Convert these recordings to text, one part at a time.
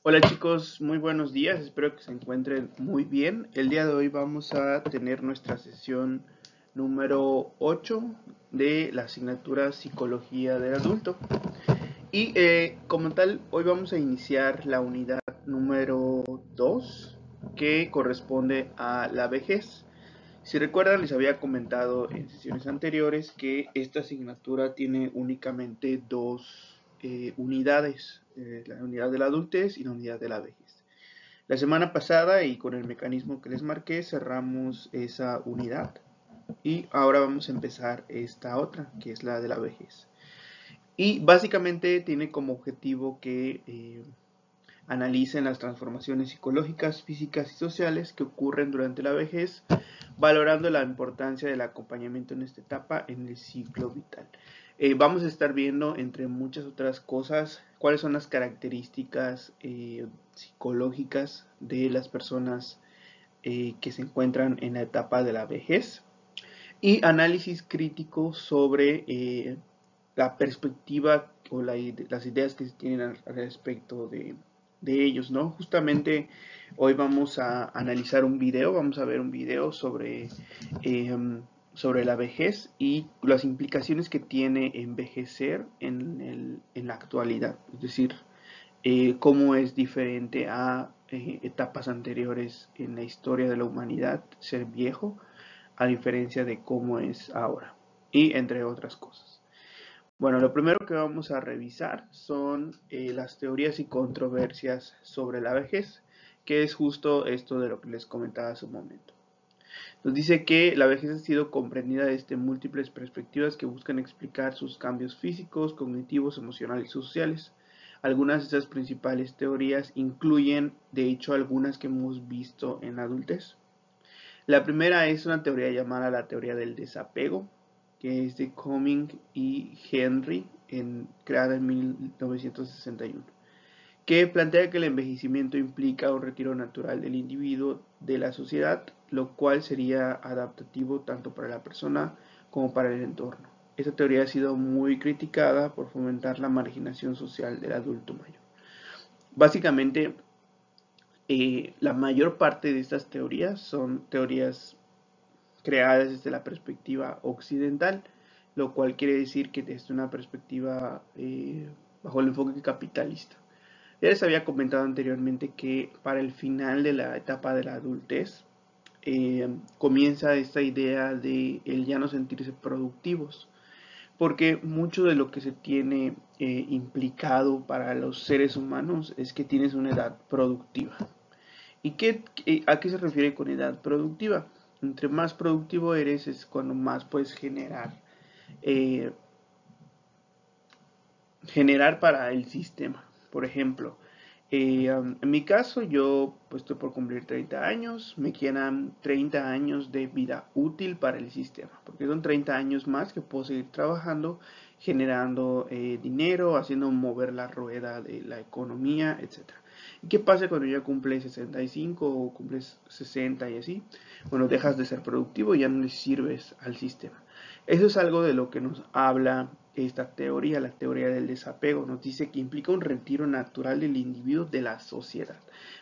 Hola chicos, muy buenos días, espero que se encuentren muy bien. El día de hoy vamos a tener nuestra sesión número 8 de la asignatura Psicología del Adulto. Y como tal, hoy vamos a iniciar la unidad número 2 que corresponde a la vejez. Si recuerdan, les había comentado en sesiones anteriores que esta asignatura tiene únicamente dos unidades, la unidad de la adultez y la unidad de la vejez. La semana pasada, y con el mecanismo que les marqué, cerramos esa unidad y ahora vamos a empezar esta otra, que es la de la vejez. Y básicamente tiene como objetivo que analicen las transformaciones psicológicas, físicas y sociales que ocurren durante la vejez, valorando la importancia del acompañamiento en esta etapa en el ciclo vital. Vamos a estar viendo, entre muchas otras cosas, cuáles son las características psicológicas de las personas que se encuentran en la etapa de la vejez y análisis crítico sobre la perspectiva o las ideas que se tienen al respecto de ellos, ¿no? Justamente hoy vamos a analizar un video, vamos a ver un video sobre la vejez y las implicaciones que tiene envejecer en la actualidad, es decir, cómo es diferente a etapas anteriores en la historia de la humanidad ser viejo, a diferencia de cómo es ahora, y entre otras cosas. Bueno, lo primero que vamos a revisar son las teorías y controversias sobre la vejez, que es justo esto de lo que les comentaba hace un momento. Nos dice que la vejez ha sido comprendida desde múltiples perspectivas que buscan explicar sus cambios físicos, cognitivos, emocionales y sociales. Algunas de esas principales teorías incluyen, de hecho, algunas que hemos visto en la adultez. La primera es una teoría llamada la teoría del desapego, que es de Cumming y Henry, creada en 1961, que plantea que el envejecimiento implica un retiro natural del individuo de la sociedad, lo cual sería adaptativo tanto para la persona como para el entorno. Esta teoría ha sido muy criticada por fomentar la marginación social del adulto mayor. Básicamente, la mayor parte de estas teorías son teorías creadas desde la perspectiva occidental, lo cual quiere decir que desde una perspectiva bajo el enfoque capitalista. Ya les había comentado anteriormente que para el final de la etapa de la adultez comienza esta idea de el ya no sentirse productivos, porque mucho de lo que se tiene implicado para los seres humanos es que tienes una edad productiva. ¿Y a qué se refiere con edad productiva? Entre más productivo eres es cuando más puedes eh, generar para el sistema. Por ejemplo, en mi caso yo pues, estoy por cumplir 30 años, me quedan 30 años de vida útil para el sistema, porque son 30 años más que puedo seguir trabajando, generando dinero, haciendo mover la rueda de la economía, etc. ¿Y qué pasa cuando ya cumples 65 o cumples 60 y así? Bueno, dejas de ser productivo y ya no le sirves al sistema. Eso es algo de lo que nos habla esta teoría, la teoría del desapego. Nos dice que implica un retiro natural del individuo de la sociedad.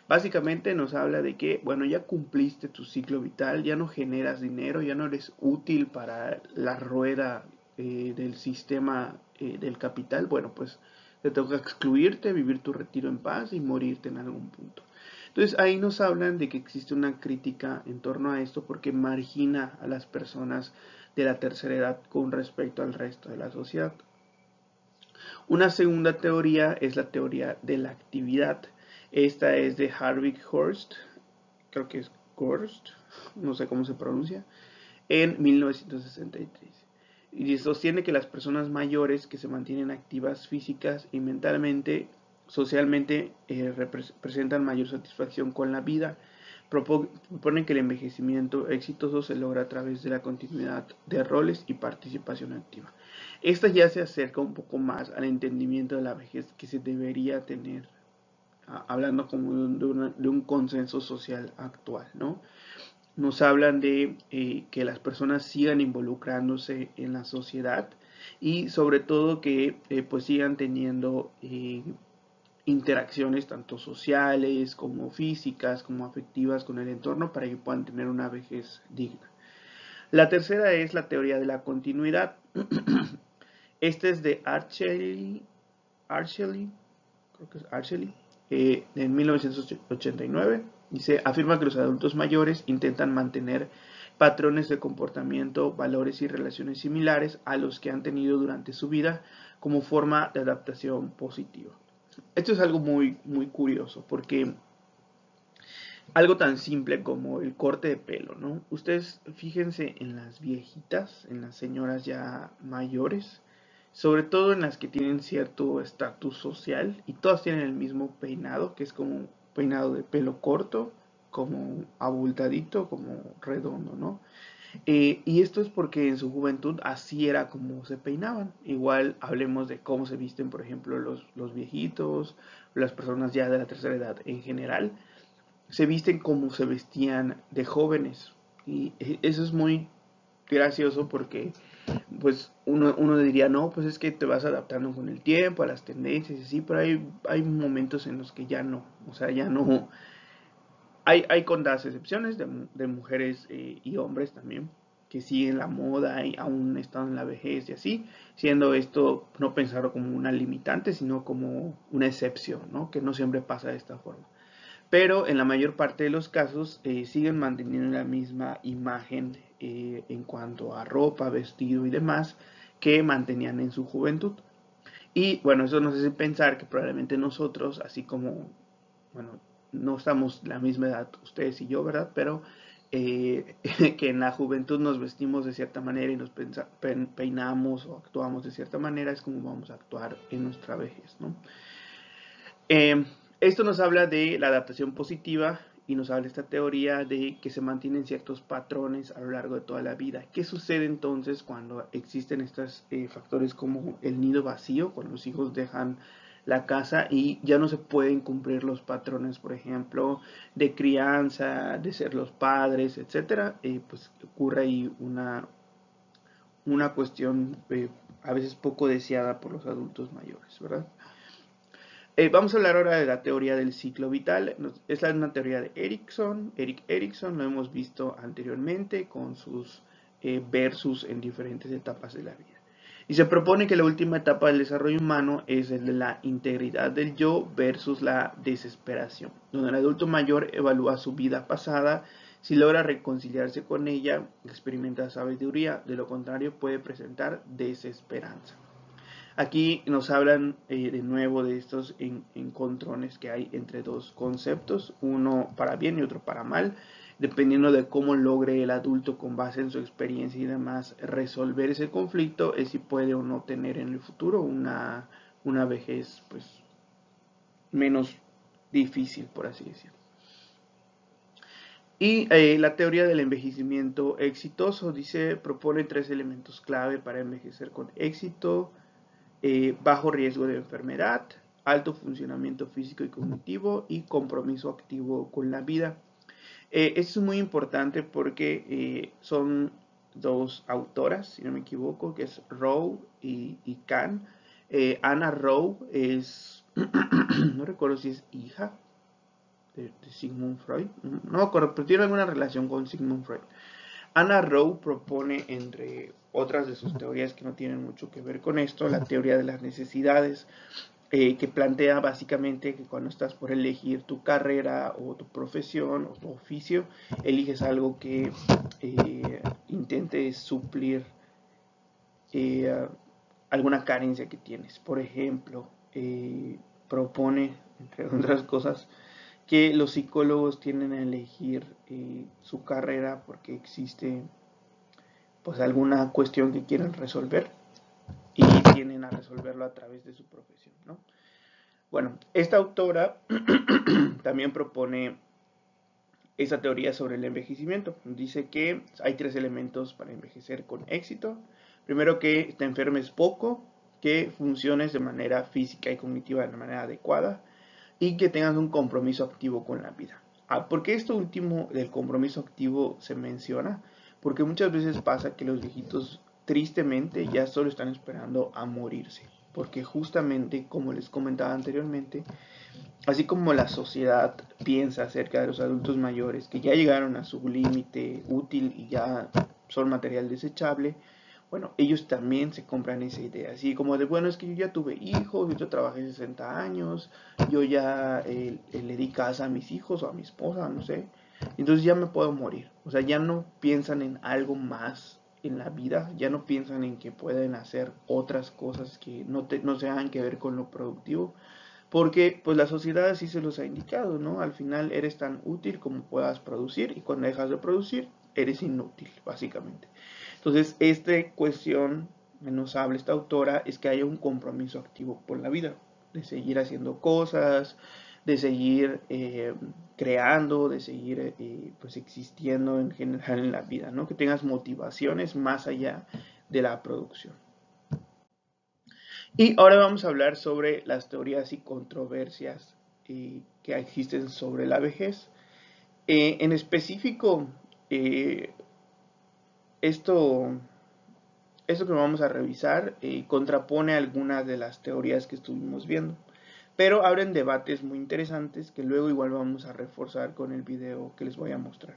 Básicamente nos habla de que, bueno, ya cumpliste tu ciclo vital, ya no generas dinero, ya no eres útil para la rueda del sistema del capital. Bueno, pues te toca excluirte, vivir tu retiro en paz y morirte en algún punto. Entonces ahí nos hablan de que existe una crítica en torno a esto porque margina a las personas de la tercera edad con respecto al resto de la sociedad. Una segunda teoría es la teoría de la actividad. Esta es de Harvick Horst, creo que es Horst, no sé cómo se pronuncia, en 1963. Y sostiene que las personas mayores que se mantienen activas físicas y mentalmente, socialmente, presentan mayor satisfacción con la vida. Proponen que el envejecimiento exitoso se logra a través de la continuidad de roles y participación activa. Esta ya se acerca un poco más al entendimiento de la vejez que se debería tener, hablando como de un consenso social actual, ¿no? Nos hablan de que las personas sigan involucrándose en la sociedad y sobre todo que pues sigan teniendo interacciones tanto sociales como físicas como afectivas con el entorno para que puedan tener una vejez digna. La tercera es la teoría de la continuidad. Este es de Archeli, creo que es Archeli, en 1989. Dice, afirma que los adultos mayores intentan mantener patrones de comportamiento, valores y relaciones similares a los que han tenido durante su vida como forma de adaptación positiva. Esto es algo muy, muy curioso porque algo tan simple como el corte de pelo, ¿no? Ustedes fíjense en las viejitas, en las señoras ya mayores, sobre todo en las que tienen cierto estatus social y todas tienen el mismo peinado, que es como un peinado de pelo corto, como abultadito, como redondo, ¿no? Y esto es porque en su juventud así era como se peinaban. Igual hablemos de cómo se visten, por ejemplo, los viejitos, las personas ya de la tercera edad en general se visten como se vestían de jóvenes. Y eso es muy gracioso porque pues uno diría, no, pues es que te vas adaptando con el tiempo, a las tendencias y así, pero hay momentos en los que ya no, o sea, ya no. Hay contadas excepciones de mujeres y hombres también que siguen la moda y aún están en la vejez y así, siendo esto no pensarlo como una limitante, sino como una excepción, ¿no? Que no siempre pasa de esta forma, pero en la mayor parte de los casos siguen manteniendo la misma imagen en cuanto a ropa, vestido y demás que mantenían en su juventud. Y bueno, eso nos hace pensar que probablemente nosotros, así como, bueno, no estamos la misma edad ustedes y yo, ¿verdad? Pero que en la juventud nos vestimos de cierta manera y nos peinamos o actuamos de cierta manera, es como vamos a actuar en nuestra vejez, ¿no? Eh, Esto nos habla de la adaptación positiva y nos habla de esta teoría de que se mantienen ciertos patrones a lo largo de toda la vida. ¿Qué sucede entonces cuando existen estos factores como el nido vacío, cuando los hijos dejan la casa y ya no se pueden cumplir los patrones, por ejemplo, de crianza, de ser los padres, etcétera? Pues ocurre ahí una cuestión a veces poco deseada por los adultos mayores, ¿verdad? Vamos a hablar ahora de la teoría del ciclo vital. Es una teoría de Erik Erikson, lo hemos visto anteriormente con sus versus en diferentes etapas de la vida. Y se propone que la última etapa del desarrollo humano es el de la integridad del yo versus la desesperación, donde el adulto mayor evalúa su vida pasada, si logra reconciliarse con ella, experimenta sabiduría, de lo contrario puede presentar desesperanza. Aquí nos hablan de nuevo de estos encontrones que hay entre dos conceptos, uno para bien y otro para mal, dependiendo de cómo logre el adulto con base en su experiencia y demás resolver ese conflicto, es si puede o no tener en el futuro una vejez pues menos difícil, por así decirlo. Y la teoría del envejecimiento exitoso dice, propone 3 elementos clave para envejecer con éxito: bajo riesgo de enfermedad, alto funcionamiento físico y cognitivo y compromiso activo con la vida. Esto es muy importante porque son dos autoras, si no me equivoco, que es Rowe y Kahn. Anna Rowe es, no recuerdo si es hija de Sigmund Freud, no me acuerdo, pero tiene alguna relación con Sigmund Freud. Anna Rowe propone, entre otras de sus teorías que no tienen mucho que ver con esto, la teoría de las necesidades, que plantea básicamente que cuando estás por elegir tu carrera o tu profesión o tu oficio, eliges algo que intente suplir alguna carencia que tienes. Por ejemplo, propone, entre otras cosas, que los psicólogos tienden a elegir su carrera porque existe pues alguna cuestión que quieren resolver y tienden a resolverlo a través de su profesión, ¿no? Bueno, esta autora también propone esa teoría sobre el envejecimiento. Dice que hay 3 elementos para envejecer con éxito. Primero, que te enfermes poco, que funciones de manera física y cognitiva de manera adecuada y que tengas un compromiso activo con la vida. ¿Por qué esto último del compromiso activo se menciona? Porque muchas veces pasa que los viejitos tristemente ya solo están esperando a morirse. Porque justamente, como les comentaba anteriormente, Así como la sociedad piensa acerca de los adultos mayores que ya llegaron a su límite útil y ya son material desechable, bueno, ellos también se compran esa idea. Así como de, bueno, es que yo ya tuve hijos, yo trabajé 60 años, yo ya le di casa a mis hijos o a mi esposa, no sé. Entonces ya me puedo morir. O sea, ya no piensan en algo más en la vida, ya no piensan en que pueden hacer otras cosas que no tengan que ver con lo productivo, porque pues la sociedad así se los ha indicado, ¿no? Al final eres tan útil como puedas producir y cuando dejas de producir eres inútil, básicamente. Entonces, esta cuestión que nos habla esta autora es que haya un compromiso activo por la vida, de seguir haciendo cosas, de seguir creando, de seguir pues existiendo en general en la vida, ¿no? Que tengas motivaciones más allá de la producción. Y ahora vamos a hablar sobre las teorías y controversias que existen sobre la vejez. En específico, eh, esto, esto que vamos a revisar contrapone algunas de las teorías que estuvimos viendo, pero abren debates muy interesantes que luego igual vamos a reforzar con el video que les voy a mostrar.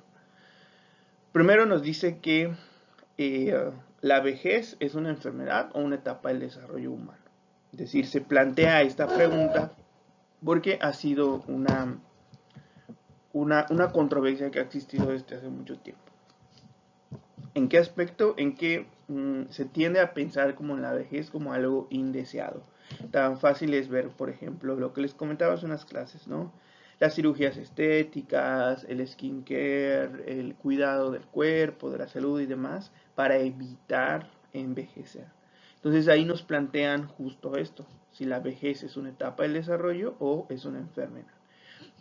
Primero nos dice que la vejez es una enfermedad o una etapa del desarrollo humano. Es decir, se plantea esta pregunta porque ha sido una controversia que ha existido desde hace mucho tiempo. ¿En qué aspecto? En que se tiende a pensar como en la vejez como algo indeseado. Tan fácil es ver, por ejemplo, lo que les comentaba en unas clases, ¿no? Las cirugías estéticas, el skincare, el cuidado del cuerpo, de la salud y demás, para evitar envejecer. Entonces ahí nos plantean justo esto, si la vejez es una etapa del desarrollo o es una enfermedad.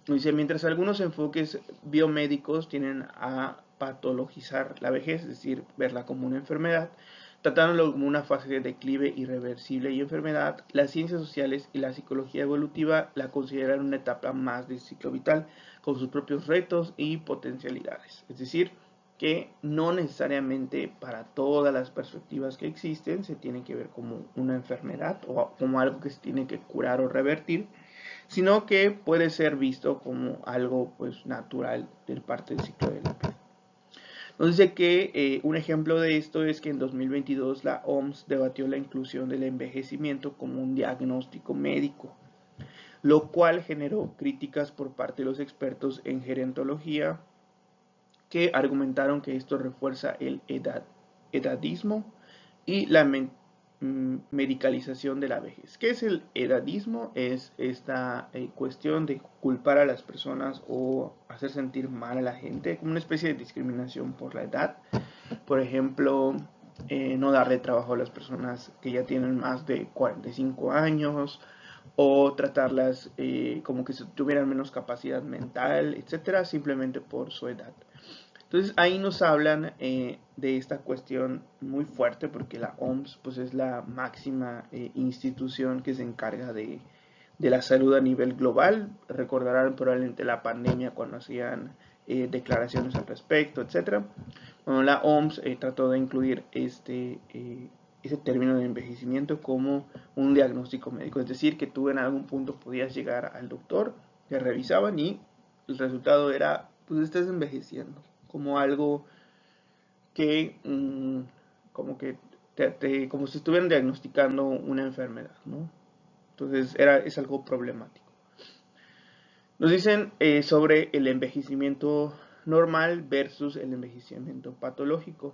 Dice, mientras algunos enfoques biomédicos tienen a patologizar la vejez, es decir, verla como una enfermedad, tratándolo como una fase de declive irreversible y enfermedad, las ciencias sociales y la psicología evolutiva la consideran una etapa más del ciclo vital, con sus propios retos y potencialidades. Es decir, que no necesariamente para todas las perspectivas que existen se tiene que ver como una enfermedad o como algo que se tiene que curar o revertir, sino que puede ser visto como algo pues natural del parte del ciclo de la vida. Nos dice que un ejemplo de esto es que en 2022 la OMS debatió la inclusión del envejecimiento como un diagnóstico médico, lo cual generó críticas por parte de los expertos en gerontología que argumentaron que esto refuerza el edadismo y la medicalización de la vejez. ¿Qué es el edadismo? Es esta cuestión de culpar a las personas o hacer sentir mal a la gente, como una especie de discriminación por la edad. Por ejemplo, no darle trabajo a las personas que ya tienen más de 45 años o tratarlas como que si tuvieran menos capacidad mental, etcétera, simplemente por su edad. Entonces ahí nos hablan de esta cuestión muy fuerte porque la OMS pues es la máxima institución que se encarga de la salud a nivel global. Recordarán probablemente la pandemia cuando hacían declaraciones al respecto, etcétera. Bueno, la OMS trató de incluir ese término de envejecimiento como un diagnóstico médico, es decir, que tú en algún punto podías llegar al doctor, te revisaban y el resultado era, pues estás envejeciendo, como algo que, como que, como si estuvieran diagnosticando una enfermedad, ¿no? Entonces es algo problemático. Nos dicen sobre el envejecimiento normal versus el envejecimiento patológico.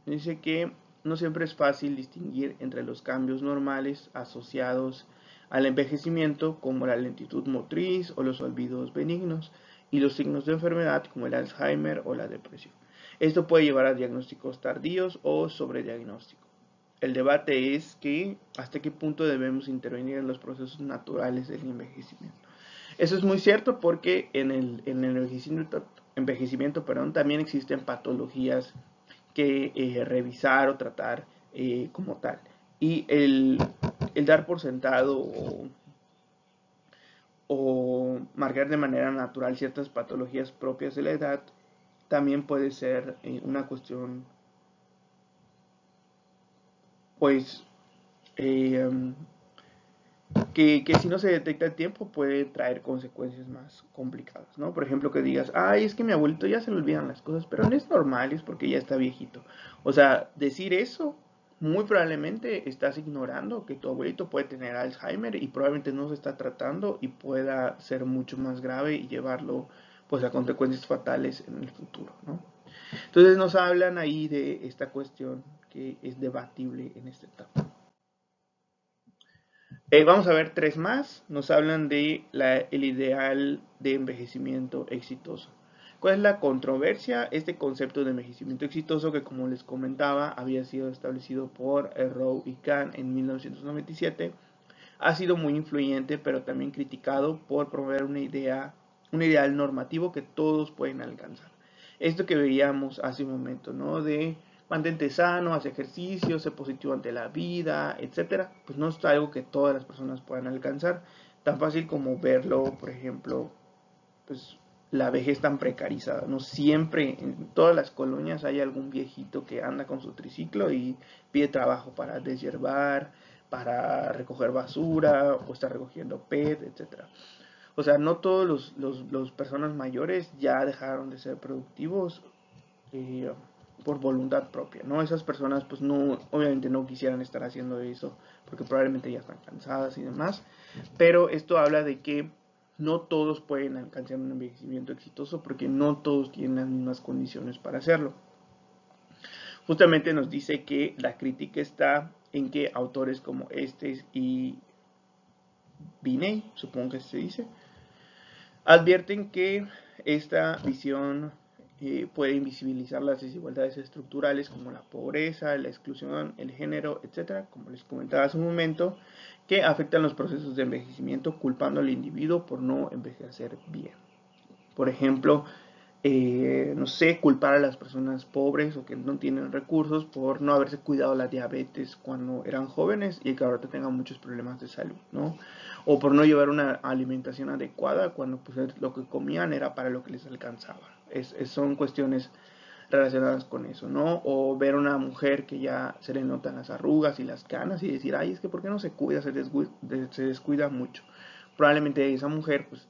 Dice que no siempre es fácil distinguir entre los cambios normales asociados al envejecimiento, como la lentitud motriz o los olvidos benignos, y los signos de enfermedad como el Alzheimer o la depresión. Esto puede llevar a diagnósticos tardíos o sobrediagnóstico. El debate es que hasta qué punto debemos intervenir en los procesos naturales del envejecimiento. Eso es muy cierto porque en el envejecimiento también existen patologías que revisar o tratar como tal. Y el dar por sentado o marcar de manera natural ciertas patologías propias de la edad también puede ser una cuestión pues que si no se detecta a tiempo puede traer consecuencias más complicadas, ¿no? Por ejemplo, que digas, ay, es que mi abuelito ya se le olvidan las cosas, pero no es normal, es porque ya está viejito. O sea, decir eso, muy probablemente estás ignorando que tu abuelito puede tener Alzheimer y probablemente no se está tratando y pueda ser mucho más grave y llevarlo pues a consecuencias fatales en el futuro, ¿no? Entonces nos hablan ahí de esta cuestión que es debatible en esta etapa. Vamos a ver tres más. Nos hablan de el ideal de envejecimiento exitoso. ¿Cuál es la controversia? Este concepto de envejecimiento exitoso que, como les comentaba, había sido establecido por Rowe y Kahn en 1997, ha sido muy influyente, pero también criticado por promover un ideal normativo que todos pueden alcanzar. Esto que veíamos hace un momento, ¿no? De mantente sano, haz ejercicio, sé positivo ante la vida, etcétera, pues no es algo que todas las personas puedan alcanzar. Tan fácil como verlo, por ejemplo, pues la vejez tan precarizada, ¿no? Siempre en todas las colonias hay algún viejito que anda con su triciclo y pide trabajo para deshiervar, para recoger basura o está recogiendo PET, etcétera. O sea, no todos los personas mayores ya dejaron de ser productivos eh, por voluntad propia, ¿no? Esas personas pues no, obviamente no quisieran estar haciendo eso porque probablemente ya están cansadas y demás, pero esto habla de que no todos pueden alcanzar un envejecimiento exitoso porque no todos tienen las mismas condiciones para hacerlo. Justamente nos dice que la crítica está en que autores como Estes y Binet, supongo que se dice, advierten que esta visión puede invisibilizar las desigualdades estructurales como la pobreza, la exclusión, el género, etcétera, como les comentaba hace un momento, que afectan los procesos de envejecimiento culpando al individuo por no envejecer bien. Por ejemplo, no sé, culpar a las personas pobres o que no tienen recursos por no haberse cuidado la diabetes cuando eran jóvenes y que ahora tengan muchos problemas de salud, ¿no? O por no llevar una alimentación adecuada cuando pues lo que comían era para lo que les alcanzaba. Son cuestiones relacionadas con eso, ¿no? O ver a una mujer que ya se le notan las arrugas y las canas y decir, ay, es que ¿por qué no se cuida? Se descuida mucho. Probablemente esa mujer pues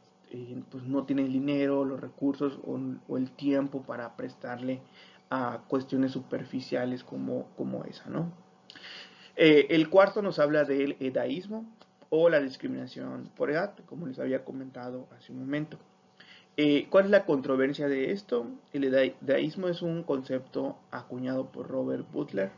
no tiene el dinero, los recursos o el tiempo para prestarle a cuestiones superficiales como esa, ¿no? El cuarto nos habla del edaísmo o la discriminación por edad, como les había comentado hace un momento. ¿Cuál es la controversia de esto? El edaísmo es un concepto acuñado por Robert Butler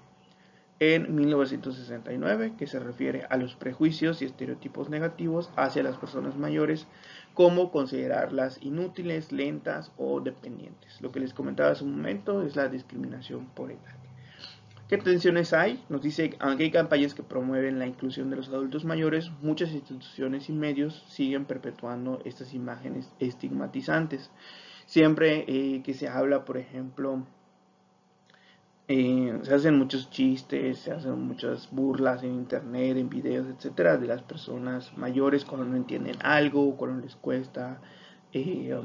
en 1969 que se refiere a los prejuicios y estereotipos negativos hacia las personas mayores, como considerarlas inútiles, lentas o dependientes. Lo que les comentaba hace un momento es la discriminación por edad. ¿Qué tensiones hay? Nos dice, aunque hay campañas que promueven la inclusión de los adultos mayores, muchas instituciones y medios siguen perpetuando estas imágenes estigmatizantes. Siempre que se habla, por ejemplo, se hacen muchos chistes, se hacen muchas burlas en internet, en videos, etcétera, de las personas mayores cuando no entienden algo, cuando les cuesta eh,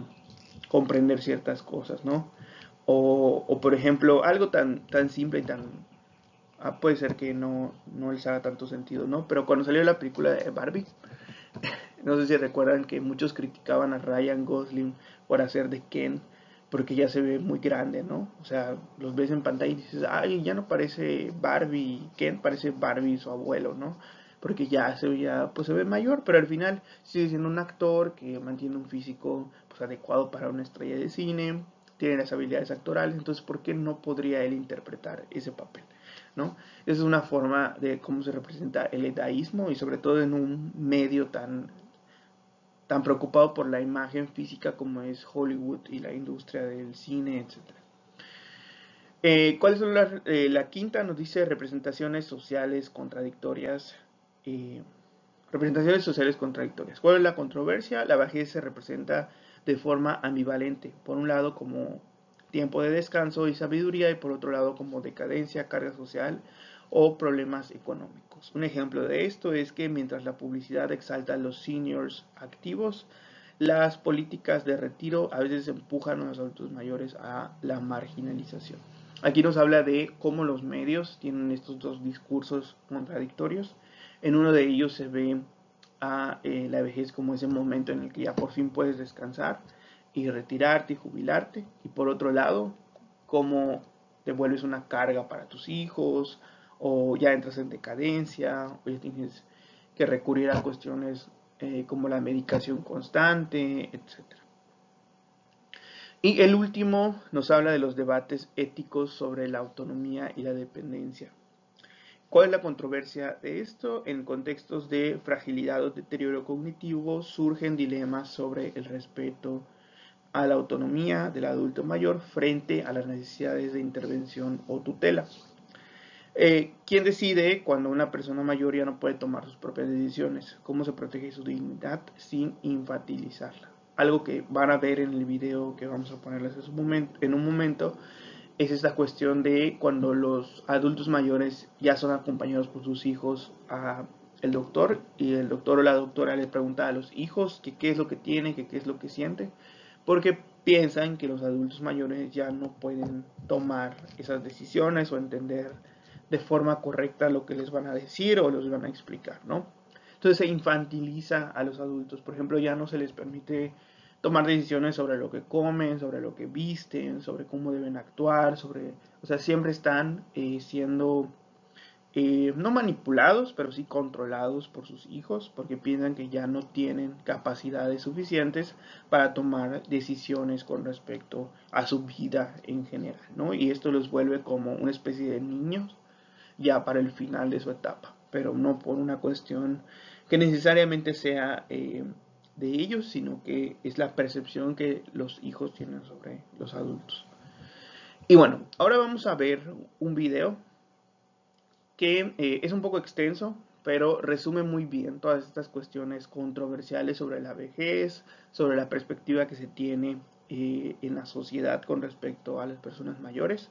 comprender ciertas cosas, ¿no? O por ejemplo, algo tan simple y tan puede ser que no les haga tanto sentido, ¿no? Pero cuando salió la película de Barbie, no sé si recuerdan que muchos criticaban a Ryan Gosling por hacer de Ken, porque ya se ve muy grande, ¿no? O sea, los ves en pantalla y dices, ay, ya no parece Barbie, Ken parece Barbie su abuelo, ¿no? Porque pues se ve mayor, pero al final sigue siendo un actor que mantiene un físico pues, adecuado para una estrella de cine, tiene las habilidades actorales, entonces ¿por qué no podría él interpretar ese papel? ¿No? Esa es una forma de cómo se representa el edaísmo y sobre todo en un medio tan preocupado por la imagen física como es Hollywood y la industria del cine, etcétera. ¿Cuáles son la quinta? Nos dice representaciones sociales contradictorias. eh, Representaciones sociales contradictorias. ¿Cuál es la controversia? La vejez se representa de forma ambivalente. Por un lado como tiempo de descanso y sabiduría y por otro lado como decadencia, carga social o problemas económicos. Un ejemplo de esto es que mientras la publicidad exalta a los seniors activos, las políticas de retiro a veces empujan a los adultos mayores a la marginalización. Aquí nos habla de cómo los medios tienen estos dos discursos contradictorios. En uno de ellos se ve a la vejez como ese momento en el que ya por fin puedes descansar y retirarte y jubilarte, y por otro lado, cómo te vuelves una carga para tus hijos, o ya entras en decadencia, o ya tienes que recurrir a cuestiones como la medicación constante, etc. Y el último nos habla de los debates éticos sobre la autonomía y la dependencia. ¿Cuál es la controversia de esto? En contextos de fragilidad o deterioro cognitivo surgen dilemas sobre el respeto a la autonomía del adulto mayor frente a las necesidades de intervención o tutela. ¿Quién decide cuando una persona mayor ya no puede tomar sus propias decisiones? ¿Cómo se protege su dignidad sin infantilizarla? Algo que van a ver en el video que vamos a ponerles en un momento es esta cuestión de cuando los adultos mayores ya son acompañados por sus hijos a el doctor, y el doctor o la doctora le pregunta a los hijos que qué es lo que tienen, que qué es lo que sienten, porque piensan que los adultos mayores ya no pueden tomar esas decisiones o entender de forma correcta lo que les van a decir o les van a explicar, ¿no? Entonces se infantiliza a los adultos. Por ejemplo, ya no se les permite tomar decisiones sobre lo que comen, sobre lo que visten, sobre cómo deben actuar, o sea, siempre están siendo no manipulados, pero sí controlados por sus hijos, porque piensan que ya no tienen capacidades suficientes para tomar decisiones con respecto a su vida en general, ¿no? Y esto los vuelve como una especie de niños ya para el final de su etapa, pero no por una cuestión que necesariamente sea de ellos, sino que es la percepción que los hijos tienen sobre los adultos. Y bueno, ahora vamos a ver un video que es un poco extenso, pero resume muy bien todas estas cuestiones controversiales sobre la vejez, sobre la perspectiva que se tiene en la sociedad con respecto a las personas mayores.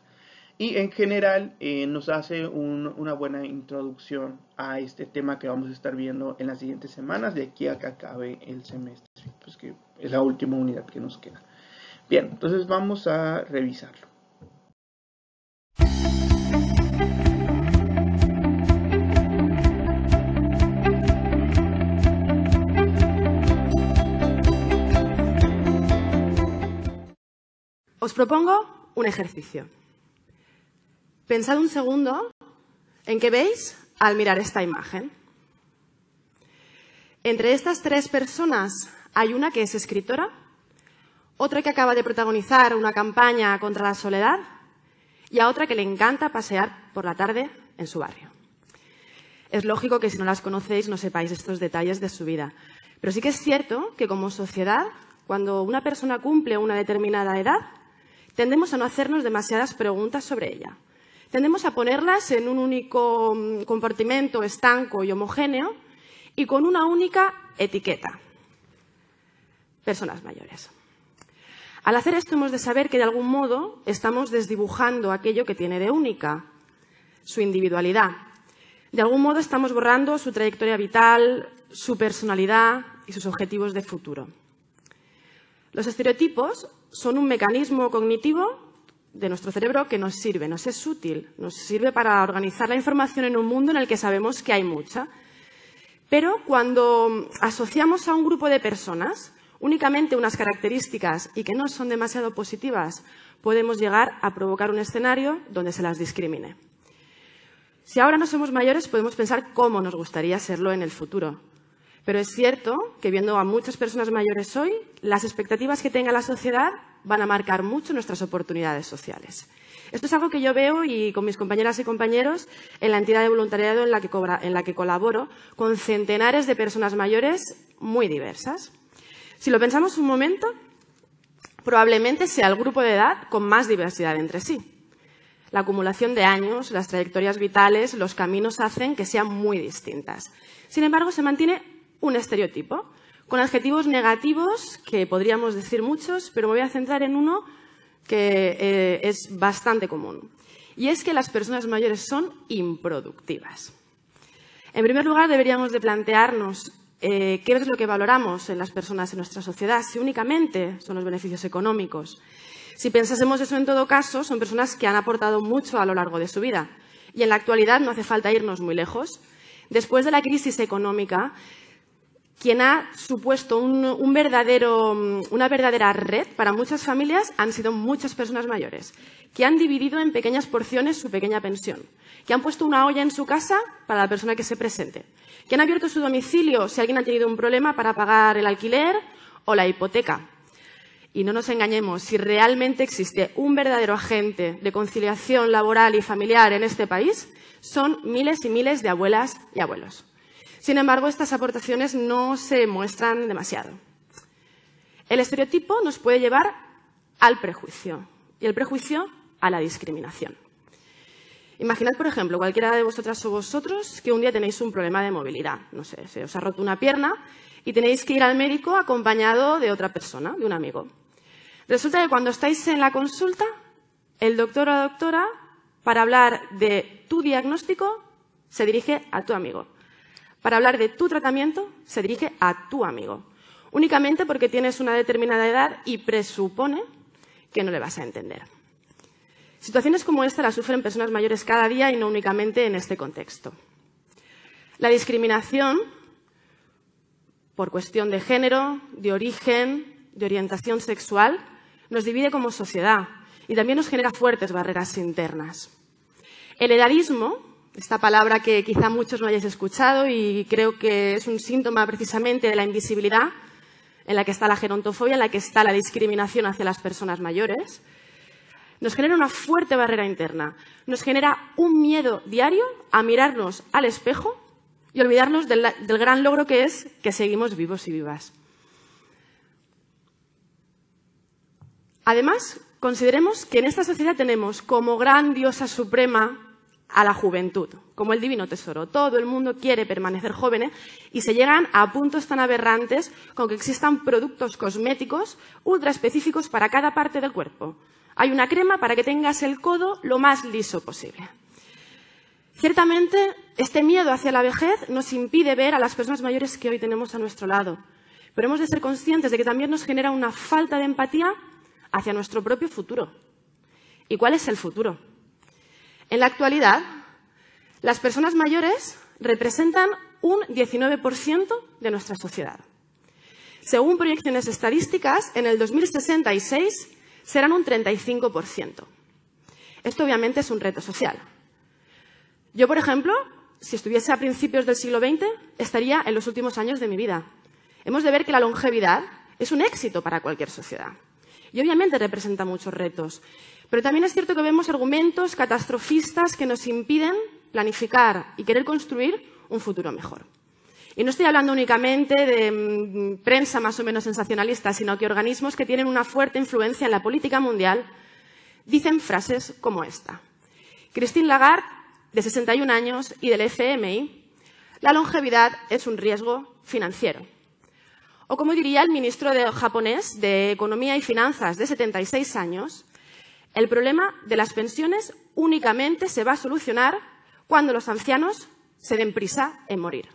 Y en general nos hace una buena introducción a este tema que vamos a estar viendo en las siguientes semanas, de aquí a que acabe el semestre, pues que es la última unidad que nos queda. Bien, entonces vamos a revisarlo. Os propongo un ejercicio. Pensad un segundo en qué veis al mirar esta imagen. Entre estas tres personas hay una que es escritora, otra que acaba de protagonizar una campaña contra la soledad y a otra que le encanta pasear por la tarde en su barrio. Es lógico que si no las conocéis no sepáis estos detalles de su vida, pero sí que es cierto que como sociedad, cuando una persona cumple una determinada edad, tendemos a no hacernos demasiadas preguntas sobre ella. Tendemos a ponerlas en un único compartimento estanco y homogéneo y con una única etiqueta. Personas mayores. Al hacer esto hemos de saber que de algún modo estamos desdibujando aquello que tiene de única, su individualidad. De algún modo estamos borrando su trayectoria vital, su personalidad y sus objetivos de futuro. Los estereotipos son un mecanismo cognitivo de nuestro cerebro que nos sirve, nos es útil, nos sirve para organizar la información en un mundo en el que sabemos que hay mucha. Pero cuando asociamos a un grupo de personas únicamente unas características y que no son demasiado positivas, podemos llegar a provocar un escenario donde se las discrimine. Si ahora no somos mayores, podemos pensar cómo nos gustaría serlo en el futuro. Pero es cierto que viendo a muchas personas mayores hoy, las expectativas que tenga la sociedad van a marcar mucho nuestras oportunidades sociales. Esto es algo que yo veo y con mis compañeras y compañeros en la entidad de voluntariado en la que colaboro con centenares de personas mayores muy diversas. Si lo pensamos un momento, probablemente sea el grupo de edad con más diversidad entre sí. La acumulación de años, las trayectorias vitales, los caminos hacen que sean muy distintas. Sin embargo, se mantiene un estereotipo con adjetivos negativos que podríamos decir muchos, pero me voy a centrar en uno que es bastante común. Y es que las personas mayores son improductivas. En primer lugar, deberíamos de plantearnos qué es lo que valoramos en las personas en nuestra sociedad, si únicamente son los beneficios económicos. Si pensásemos eso, en todo caso, son personas que han aportado mucho a lo largo de su vida. Y en la actualidad no hace falta irnos muy lejos. Después de la crisis económica, quien ha supuesto una verdadera red para muchas familias han sido muchas personas mayores, que han dividido en pequeñas porciones su pequeña pensión, que han puesto una olla en su casa para la persona que se presente, que han abierto su domicilio si alguien ha tenido un problema para pagar el alquiler o la hipoteca. Y no nos engañemos, si realmente existe un verdadero agente de conciliación laboral y familiar en este país, son miles y miles de abuelas y abuelos. Sin embargo, estas aportaciones no se muestran demasiado. El estereotipo nos puede llevar al prejuicio y el prejuicio a la discriminación. Imaginad, por ejemplo, cualquiera de vosotras o vosotros que un día tenéis un problema de movilidad. No sé, se os ha roto una pierna y tenéis que ir al médico acompañado de otra persona, de un amigo. Resulta que cuando estáis en la consulta, el doctor o la doctora, para hablar de tu diagnóstico, se dirige a tu amigo. Para hablar de tu tratamiento, se dirige a tu amigo. Únicamente porque tienes una determinada edad y presupone que no le vas a entender. Situaciones como esta las sufren personas mayores cada día y no únicamente en este contexto. La discriminación por cuestión de género, de origen, de orientación sexual, nos divide como sociedad y también nos genera fuertes barreras internas. El edadismo, esta palabra que quizá muchos no hayáis escuchado y creo que es un síntoma precisamente de la invisibilidad en la que está la gerontofobia, en la que está la discriminación hacia las personas mayores, nos genera una fuerte barrera interna, nos genera un miedo diario a mirarnos al espejo y olvidarnos del gran logro que es que seguimos vivos y vivas. Además, consideremos que en esta sociedad tenemos como gran diosa suprema a la juventud, como el divino tesoro. Todo el mundo quiere permanecer jóvenes y se llegan a puntos tan aberrantes con que existan productos cosméticos ultra específicos para cada parte del cuerpo. Hay una crema para que tengas el codo lo más liso posible. Ciertamente, este miedo hacia la vejez nos impide ver a las personas mayores que hoy tenemos a nuestro lado, pero hemos de ser conscientes de que también nos genera una falta de empatía hacia nuestro propio futuro. ¿Y cuál es el futuro? En la actualidad, las personas mayores representan un 19% de nuestra sociedad. Según proyecciones estadísticas, en el 2066 serán un 35%. Esto obviamente es un reto social. Yo, por ejemplo, si estuviese a principios del siglo XX, estaría en los últimos años de mi vida. Hemos de ver que la longevidad es un éxito para cualquier sociedad. Y obviamente representa muchos retos. Pero también es cierto que vemos argumentos catastrofistas que nos impiden planificar y querer construir un futuro mejor. Y no estoy hablando únicamente de prensa más o menos sensacionalista, sino que organismos que tienen una fuerte influencia en la política mundial dicen frases como esta. Christine Lagarde, de 61 años, y del FMI, la longevidad es un riesgo financiero. O como diría el ministro japonés de Economía y Finanzas, de 76 años, el problema de las pensiones únicamente se va a solucionar cuando los ancianos se den prisa en morir.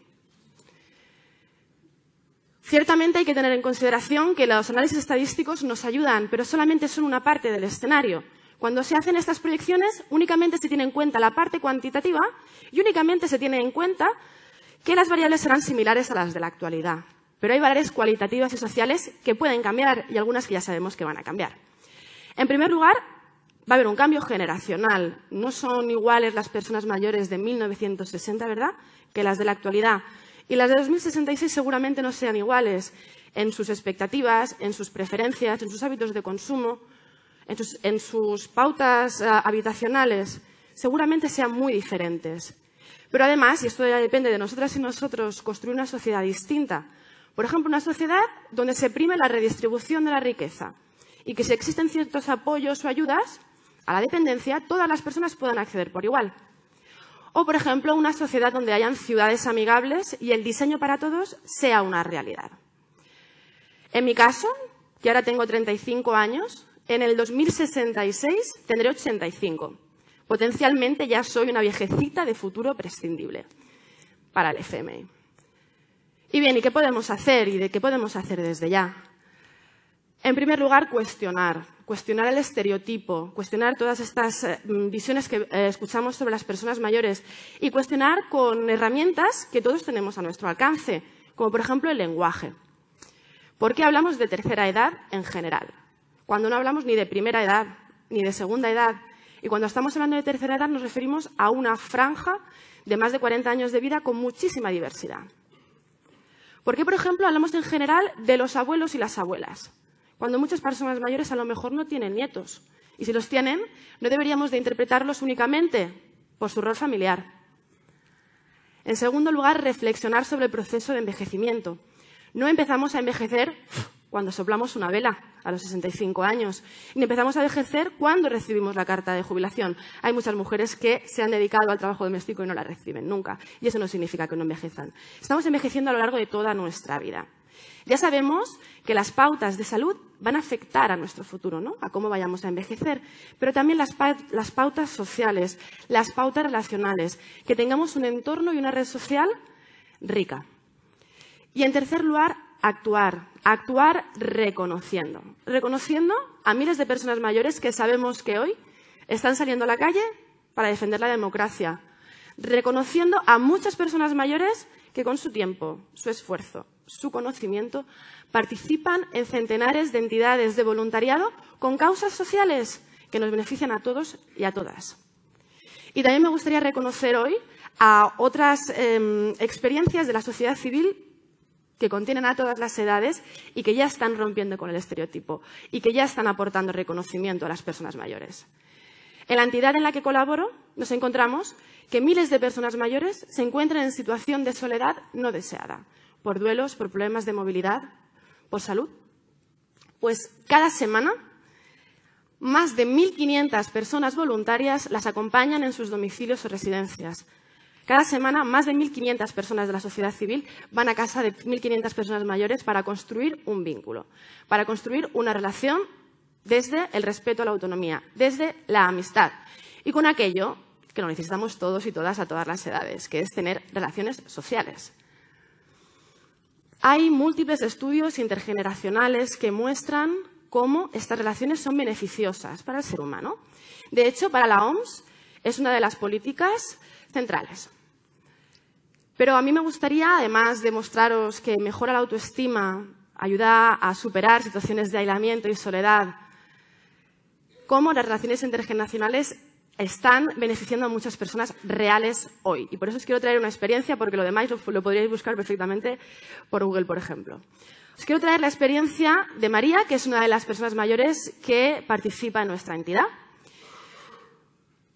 Ciertamente hay que tener en consideración que los análisis estadísticos nos ayudan, pero solamente son una parte del escenario. Cuando se hacen estas proyecciones, únicamente se tiene en cuenta la parte cuantitativa y únicamente se tiene en cuenta que las variables serán similares a las de la actualidad. Pero hay variables cualitativas y sociales que pueden cambiar y algunas que ya sabemos que van a cambiar. En primer lugar, va a haber un cambio generacional. No son iguales las personas mayores de 1960, ¿verdad?, que las de la actualidad. Y las de 2066 seguramente no sean iguales en sus expectativas, en sus preferencias, en sus hábitos de consumo, en sus pautas habitacionales. Seguramente sean muy diferentes. Pero además, y esto ya depende de nosotras y nosotros, construir una sociedad distinta. Por ejemplo, una sociedad donde se prime la redistribución de la riqueza y que si existen ciertos apoyos o ayudas a la dependencia, todas las personas puedan acceder por igual. O, por ejemplo, una sociedad donde hayan ciudades amigables y el diseño para todos sea una realidad. En mi caso, que ahora tengo 35 años, en el 2066 tendré 85. Potencialmente ya soy una viejecita de futuro prescindible para el FMI. Y bien, ¿y qué podemos hacer? ¿Y de qué podemos hacer desde ya? En primer lugar, cuestionar el estereotipo, cuestionar todas estas visiones que escuchamos sobre las personas mayores y cuestionar con herramientas que todos tenemos a nuestro alcance, como por ejemplo el lenguaje. ¿Por qué hablamos de tercera edad en general? Cuando no hablamos ni de primera edad, ni de segunda edad. Y cuando estamos hablando de tercera edad nos referimos a una franja de más de 40 años de vida con muchísima diversidad. ¿Por qué, por ejemplo, hablamos en general de los abuelos y las abuelas? Cuando muchas personas mayores a lo mejor no tienen nietos. Y si los tienen, no deberíamos de interpretarlos únicamente por su rol familiar. En segundo lugar, reflexionar sobre el proceso de envejecimiento. No empezamos a envejecer cuando soplamos una vela a los 65 años, ni empezamos a envejecer cuando recibimos la carta de jubilación. Hay muchas mujeres que se han dedicado al trabajo doméstico y no la reciben nunca, y eso no significa que no envejezcan. Estamos envejeciendo a lo largo de toda nuestra vida. Ya sabemos que las pautas de salud van a afectar a nuestro futuro, ¿no? A cómo vayamos a envejecer, pero también las pautas sociales, las pautas relacionales, que tengamos un entorno y una red social rica. Y en tercer lugar, actuar reconociendo a miles de personas mayores que sabemos que hoy están saliendo a la calle para defender la democracia, reconociendo a muchas personas mayores que con su tiempo, su esfuerzo, su conocimiento, participan en centenares de entidades de voluntariado con causas sociales que nos benefician a todos y a todas. Y también me gustaría reconocer hoy a otras experiencias de la sociedad civil que contienen a todas las edades y que ya están rompiendo con el estereotipo y que ya están aportando reconocimiento a las personas mayores. En la entidad en la que colaboro nos encontramos que miles de personas mayores se encuentran en situación de soledad no deseada, por duelos, por problemas de movilidad, por salud. Pues cada semana más de 1.500 personas voluntarias las acompañan en sus domicilios o residencias. Cada semana, más de 1.500 personas de la sociedad civil van a casa de 1.500 personas mayores para construir un vínculo, para construir una relación desde el respeto a la autonomía, desde la amistad y con aquello que lo necesitamos todos y todas a todas las edades, que es tener relaciones sociales. Hay múltiples estudios intergeneracionales que muestran cómo estas relaciones son beneficiosas para el ser humano. De hecho, para la OMS es una de las políticas centrales. Pero a mí me gustaría, además de mostraros que mejora la autoestima, ayuda a superar situaciones de aislamiento y soledad, cómo las relaciones intergeneracionales están beneficiando a muchas personas reales hoy. Y por eso os quiero traer una experiencia, porque lo demás lo podríais buscar perfectamente por Google, por ejemplo. Os quiero traer la experiencia de María, que es una de las personas mayores que participa en nuestra entidad.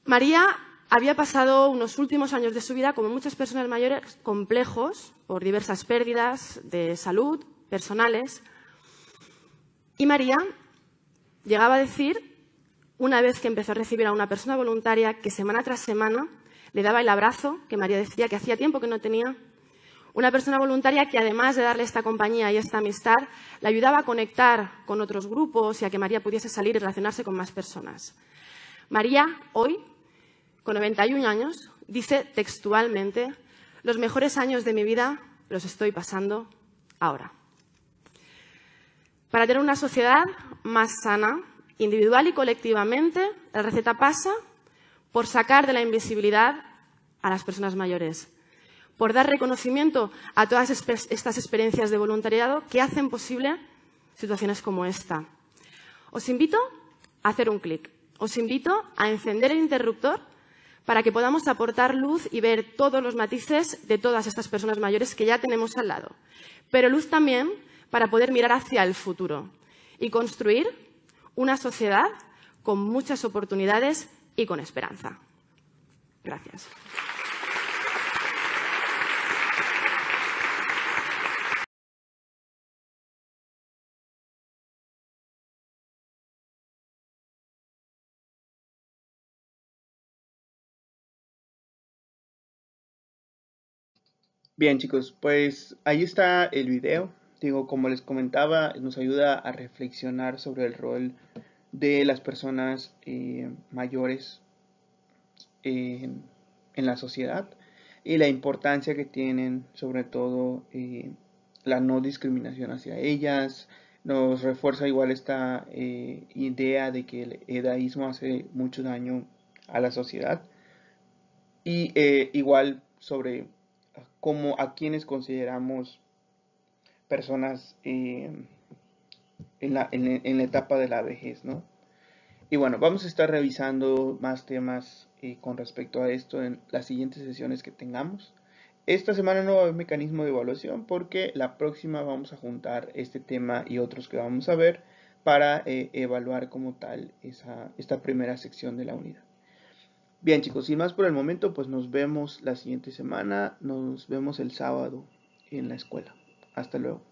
María había pasado unos últimos años de su vida, como muchas personas mayores, complejos por diversas pérdidas de salud, personales. Y María llegaba a decir, una vez que empezó a recibir a una persona voluntaria que semana tras semana le daba el abrazo, que María decía que hacía tiempo que no tenía, una persona voluntaria que además de darle esta compañía y esta amistad, le ayudaba a conectar con otros grupos y a que María pudiese salir y relacionarse con más personas. María, hoy, con 91 años, dice textualmente: los mejores años de mi vida los estoy pasando ahora. Para tener una sociedad más sana, individual y colectivamente, la receta pasa por sacar de la invisibilidad a las personas mayores, por dar reconocimiento a todas estas experiencias de voluntariado que hacen posible situaciones como esta. Os invito a hacer un clic, os invito a encender el interruptor para que podamos aportar luz y ver todos los matices de todas estas personas mayores que ya tenemos al lado. Pero luz también para poder mirar hacia el futuro y construir una sociedad con muchas oportunidades y con esperanza. Gracias. Bien, chicos, pues ahí está el video. Digo, como les comentaba, nos ayuda a reflexionar sobre el rol de las personas mayores en la sociedad y la importancia que tienen, sobre todo, la no discriminación hacia ellas. Nos refuerza igual esta idea de que el edadismo hace mucho daño a la sociedad y igual sobre cómo a quienes consideramos personas en la etapa de la vejez, ¿no? Y bueno, vamos a estar revisando más temas con respecto a esto en las siguientes sesiones que tengamos. Esta semana no va a haber mecanismo de evaluación porque la próxima vamos a juntar este tema y otros que vamos a ver para evaluar como tal esta primera sección de la unidad. Bien, chicos, sin más por el momento, pues nos vemos la siguiente semana. Nos vemos el sábado en la escuela. Hasta luego.